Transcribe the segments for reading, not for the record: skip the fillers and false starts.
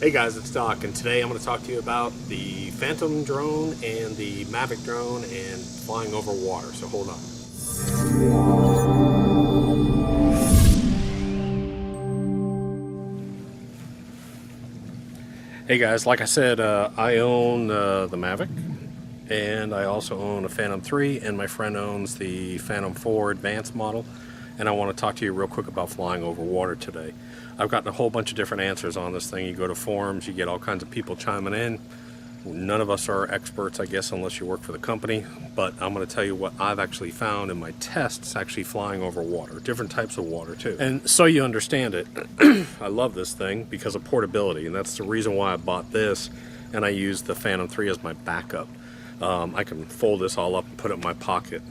Hey guys, it's Doc, and today I'm going to talk to you about the Phantom drone and the Mavic drone and flying over water, so hold on. Hey guys, like I said, I own the Mavic, and I also own a Phantom 3, and my friend owns the Phantom 4 Advanced model, and I want to talk to you real quick about flying over water today. I've gotten a whole bunch of different answers on this thing. You go to forums, you get all kinds of people chiming in. None of us are experts, I guess, unless you work for the company, but I'm going to tell you what I've actually found in my tests actually flying over water, different types of water too. And so you understand it, I love this thing because of portability, and that's the reason why I bought this, and I use the Phantom 3 as my backup. I can fold this all up and put it in my pocket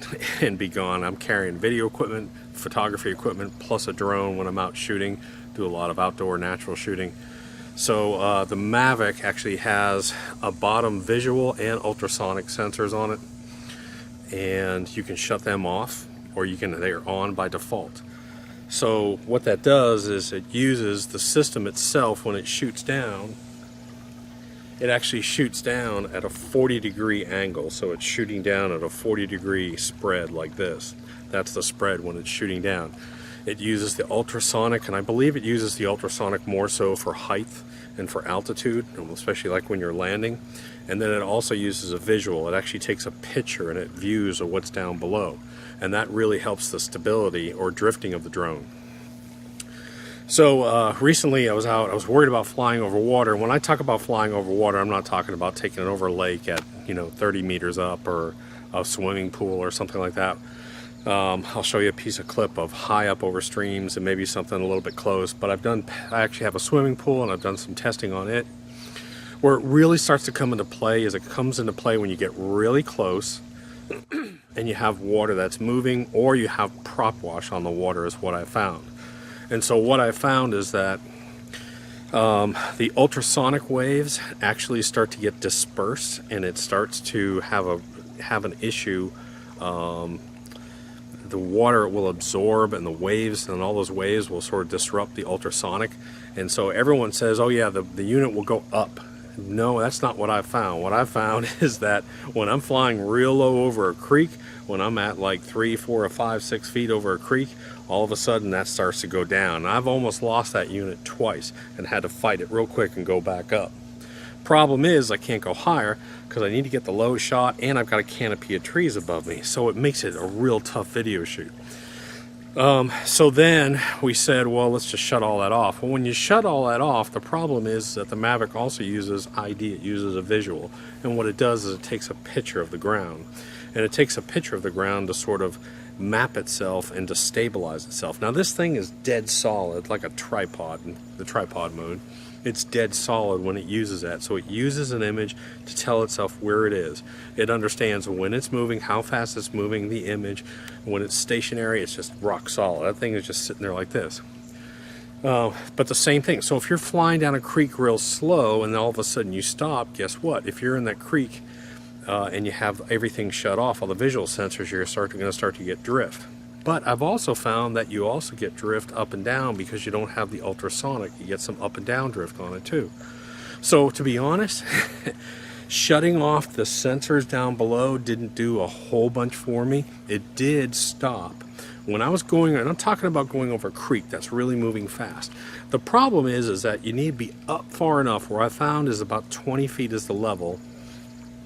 and be gone. I'm carrying video equipment, photography equipment, plus a drone when I'm out shooting. Do a lot of outdoor natural shooting. So the Mavic actually has a bottom visual and ultrasonic sensors on it, and you can shut them off, or they're on by default. So what that does is it uses the system itself. When it shoots down, it actually shoots down at a 40-degree angle, so it's shooting down at a 40-degree spread like this. That's the spread when it's shooting down. It uses the ultrasonic, and I believe it uses the ultrasonic more so for height and for altitude, especially like when you're landing. And then it also uses a visual. It actually takes a picture and it views of what's down below, and that really helps the stability or drifting of the drone. So recently I was worried about flying over water. When I talk about flying over water, I'm not talking about taking it over a lake at 30 meters up, or a swimming pool or something like that. I'll show you a piece of clip of high up over streams and maybe something a little bit close, but I actually have a swimming pool, and I've done some testing on it. Where it really starts to come into play is it comes into play when you get really close and you have water that's moving, or you have prop wash on the water, is what I found. And so what I found is that the ultrasonic waves actually start to get dispersed, and it starts to have an issue. The water will absorb, and the waves and all those waves will sort of disrupt the ultrasonic. And so everyone says, oh yeah, the unit will go up. No, that's not what I found. What I found is that when I'm flying real low over a creek, when I'm at like 3, 4, or 5, 6 feet over a creek, all of a sudden that starts to go down. And I've almost lost that unit twice and had to fight it real quick and go back up. Problem is, I can't go higher because I need to get the low shot, and I've got a canopy of trees above me, so it makes it a real tough video shoot. So then we said, well, let's just shut all that off. Well, when you shut all that off, the problem is that the Mavic also uses ID. It uses a visual, and what it does is it takes a picture of the ground, and it takes a picture of the ground to sort of map itself and to stabilize itself. Now this thing is dead solid, like a tripod in the tripod mode. It's dead solid when it uses that. So it uses an image to tell itself where it is. It understands when it's moving, how fast it's moving, the image. When it's stationary, it's just rock solid. That thing is just sitting there like this. But the same thing. So if you're flying down a creek real slow and all of a sudden you stop, guess what? If you're in that creek and you have everything shut off, all the visual sensors, you're going to start to get drift. But I've also found that you also get drift up and down because you don't have the ultrasonic. You get some up and down drift on it too. So to be honest, shutting off the sensors down below didn't do a whole bunch for me. It did stop. When I was going, and I'm talking about going over a creek that's really moving fast. The problem is that you need to be up far enough. Where I found is about 20 feet is the level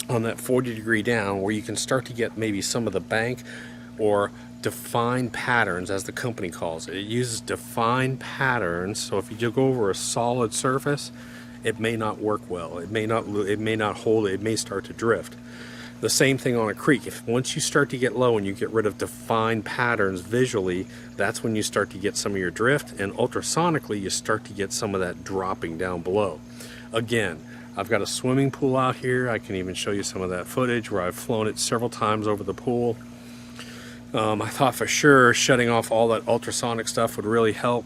on that 40-degree down, where you can start to get maybe some of the bank or defined patterns, as the company calls it. It uses defined patterns, so if you go over a solid surface, it may not work well. It may not hold. It may start to drift. The same thing on a creek. Once you start to get low and you get rid of defined patterns visually, that's when you start to get some of your drift, and ultrasonically you start to get some of that dropping down below. Again, I've got a swimming pool out here. I can even show you some of that footage where I've flown it several times over the pool. I thought for sure shutting off all that ultrasonic stuff would really help.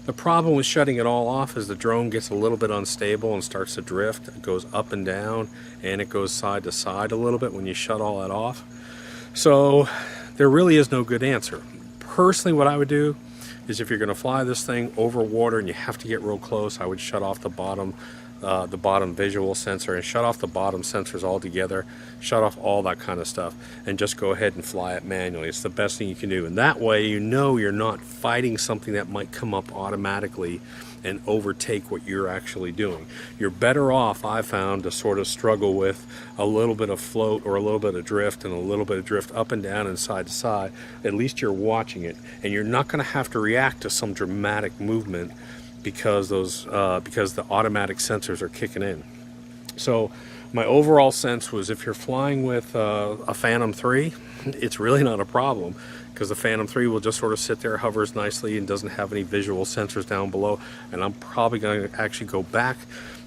The problem with shutting it all off is the drone gets a little bit unstable and starts to drift. It goes up and down, and it goes side to side a little bit when you shut all that off. So there really is no good answer. Personally, what I would do is if you're going to fly this thing over water and you have to get real close, I would shut off the bottom visual sensor and shut off the bottom sensors altogether, shut off all that kind of stuff, and just go ahead and fly it manually. It's the best thing you can do, and that way you know you're not fighting something that might come up automatically and overtake what you're actually doing. You're better off, I found, to sort of struggle with a little bit of float or a little bit of drift and a little bit of drift up and down and side to side. At least you're watching it, and you're not going to have to react to some dramatic movement because the automatic sensors are kicking in. So my overall sense was, if you're flying with a Phantom 3, it's really not a problem, because the Phantom 3 will just sort of sit there, hovers nicely, and doesn't have any visual sensors down below. And I'm probably going to actually go back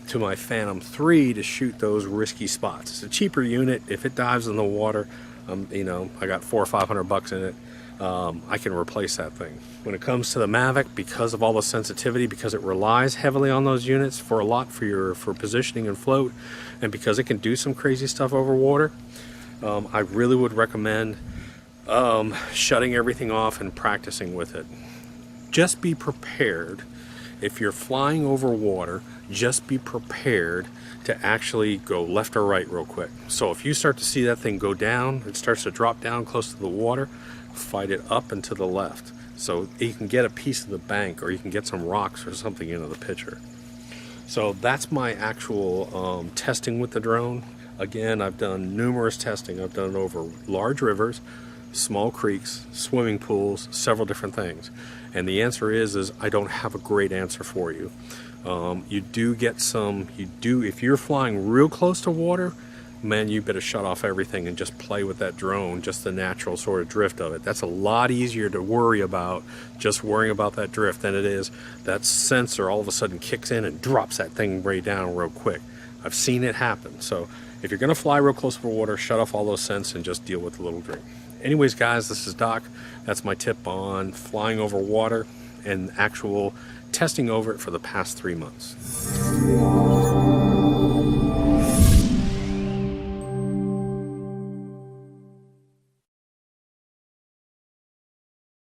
to my Phantom 3 to shoot those risky spots. It's a cheaper unit. If it dives in the water, you know, I got $400 or $500 in it. I can replace that thing. When it comes to the Mavic, because of all the sensitivity, because it relies heavily on those units for a lot for positioning and float, and because it can do some crazy stuff over water, I really would recommend shutting everything off and practicing with it. Just be prepared. If you're flying over water, just be prepared to actually go left or right real quick. So if you start to see that thing go down, it starts to drop down close to the water, fight it up and to the left, so you can get a piece of the bank, or you can get some rocks or something into the picture. So that's my actual testing with the drone. Again, I've done numerous testing. I've done it over large rivers, small creeks, swimming pools, several different things. And the answer is I don't have a great answer for you. You do get some, if you're flying real close to water, man, you better shut off everything and just play with that drone, just the natural sort of drift of it. That's a lot easier to worry about, just worrying about that drift, than it is that sensor all of a sudden kicks in and drops that thing way down real quick. I've seen it happen. So if you're gonna fly real close to water, shut off all those sensors and just deal with the little drink. Anyways, guys, this is Doc. That's my tip on flying over water and actual testing over it for the past 3 months.